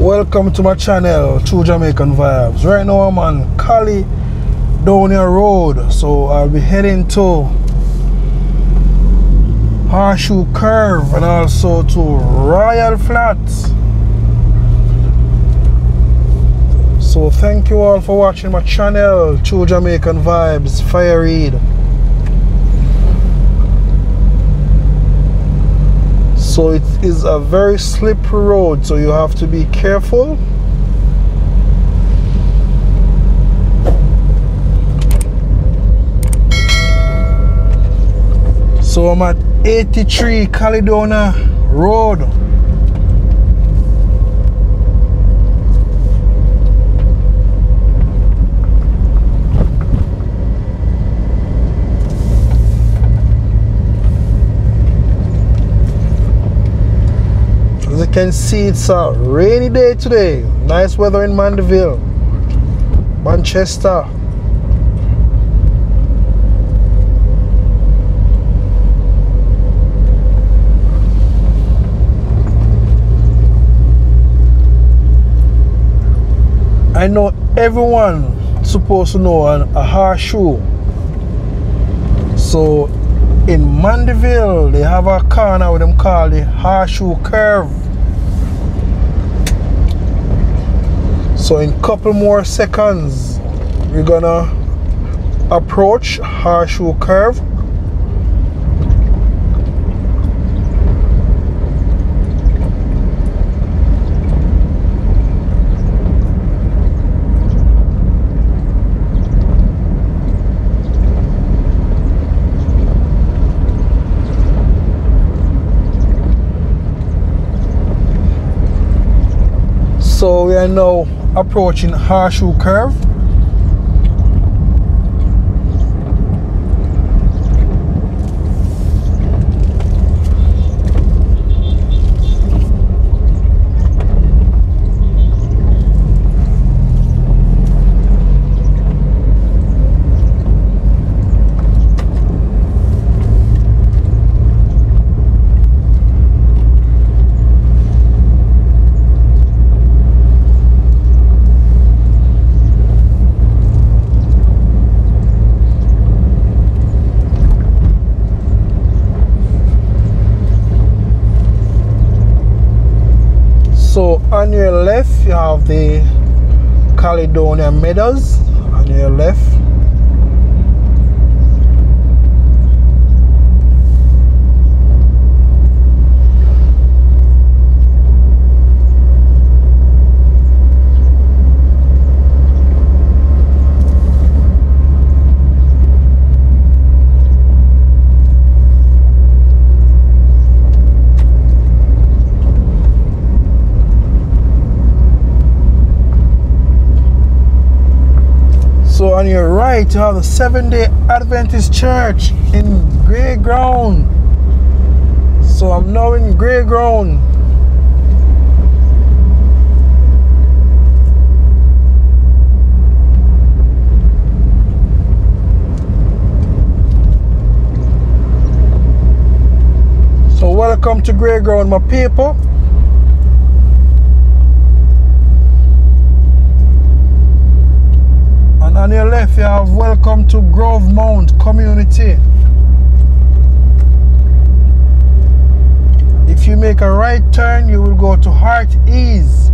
Welcome to my channel, True Jamaican Vibes. Right now I'm on Caledonia Road, so I'll be heading to Horseshoe Curve and also to Royal Flats. So thank you all for watching my channel, True Jamaican Vibes, Fire Reid. So it is a very slippery road, so you have to be careful. So I'm at 83 Caledonia Road. As you can see, it's a rainy day today. Nice weather in Mandeville, Manchester. I know everyone supposed to know a horseshoe. So in Mandeville, they have a corner with them called the Horseshoe Curve. So in a couple more seconds, we're gonna approach Horseshoe Curve. So we are now approaching Horseshoe Curve. So on your left, you have the Caledonia Meadows on your left. So on your right, you have the Seventh-day Adventist Church in Grey Ground. So I'm now in Grey Ground. So welcome to Grey Ground, my people. On your left, you have welcome to Grove Mount Community. If you make a right turn, you will go to Heart Ease.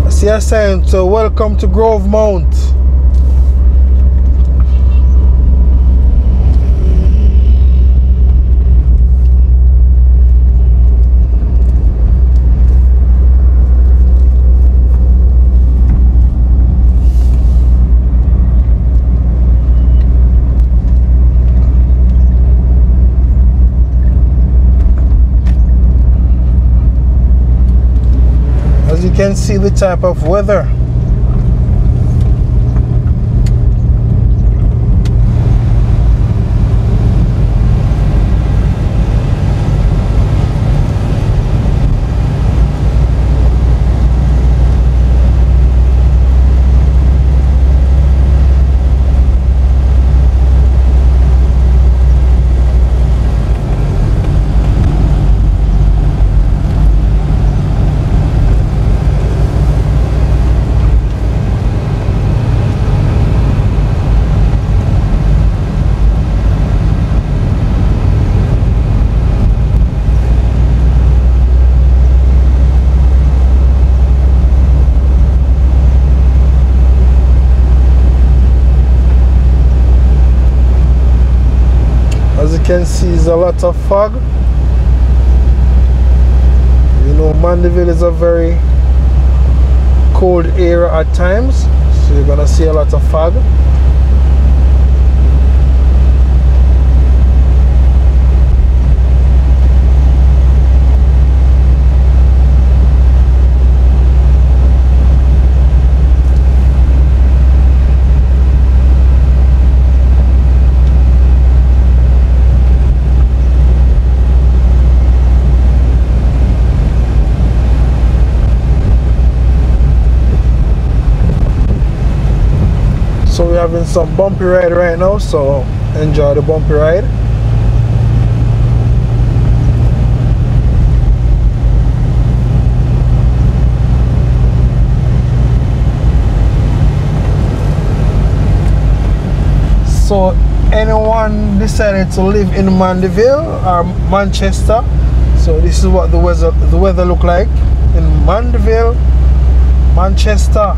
See a sign, so welcome to Grove Mount. As you can see the type of weather can see is a lot of fog. You know, Mandeville is a very cold area at times, so you're gonna see a lot of fog. So we're having some bumpy ride right now, so enjoy the bumpy ride. So anyone decided to live in Mandeville or Manchester, so this is what the weather look like in Mandeville, Manchester.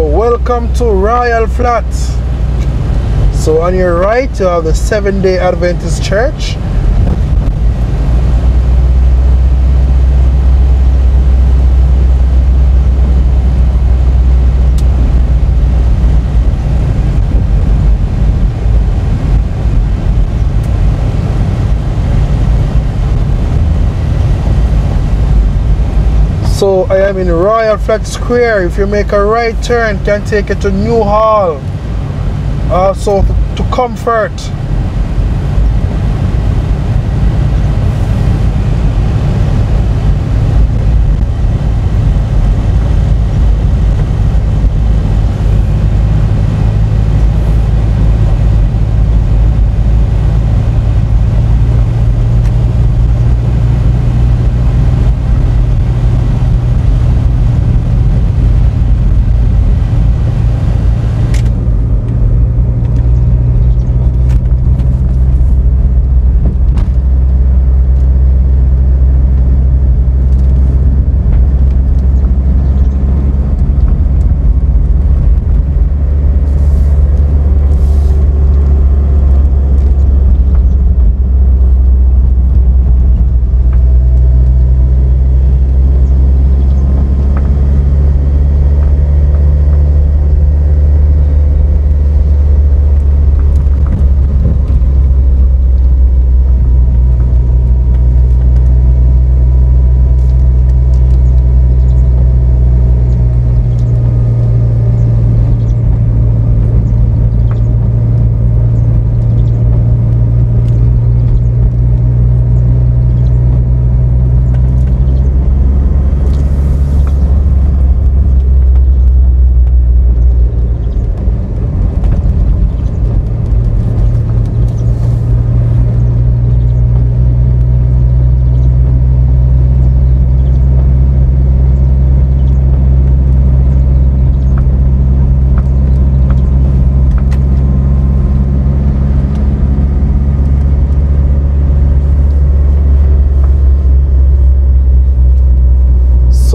Welcome to Royal Flats. So on your right you have the Seventh-day Adventist Church. So I am in Royal Flat Square. If you make a right turn, can take you to Newhall, also to Comfort.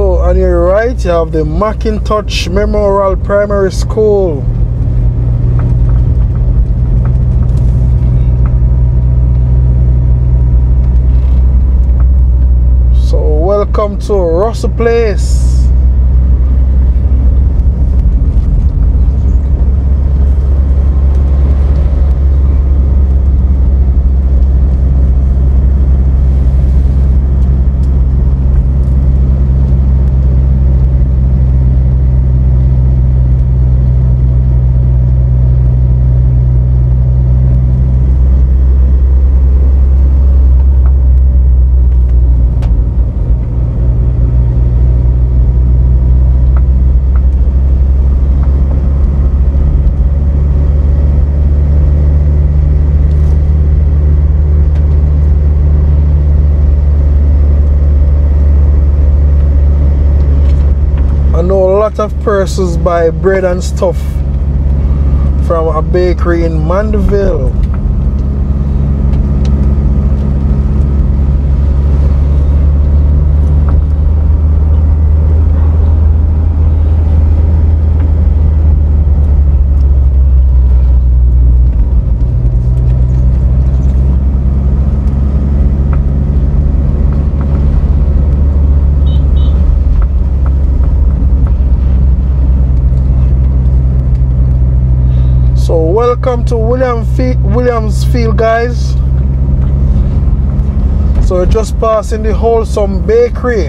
On your right you have the Macintosh Memorial Primary School. So welcome to Russell Place. I know a lot of persons buy bread and stuff from a bakery in Mandeville. So welcome to Williamsfield, guys. So we're just passing the Wholesome Bakery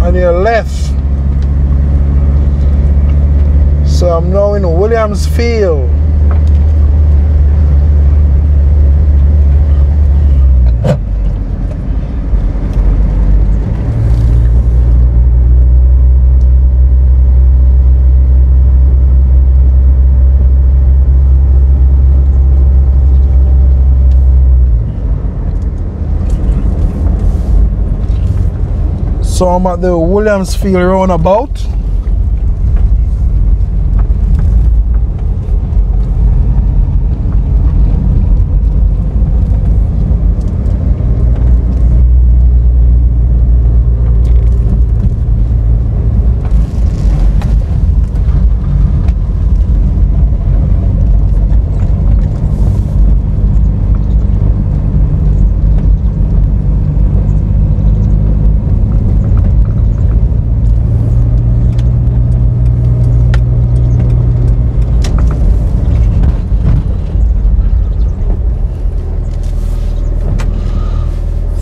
on your left. So I'm now in Williamsfield. So I'm at the Williamsfield roundabout.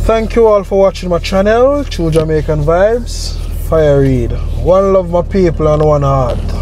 Thank you all for watching my channel, True Jamaican Vibes, Fire Reid. One love, my people, and one heart.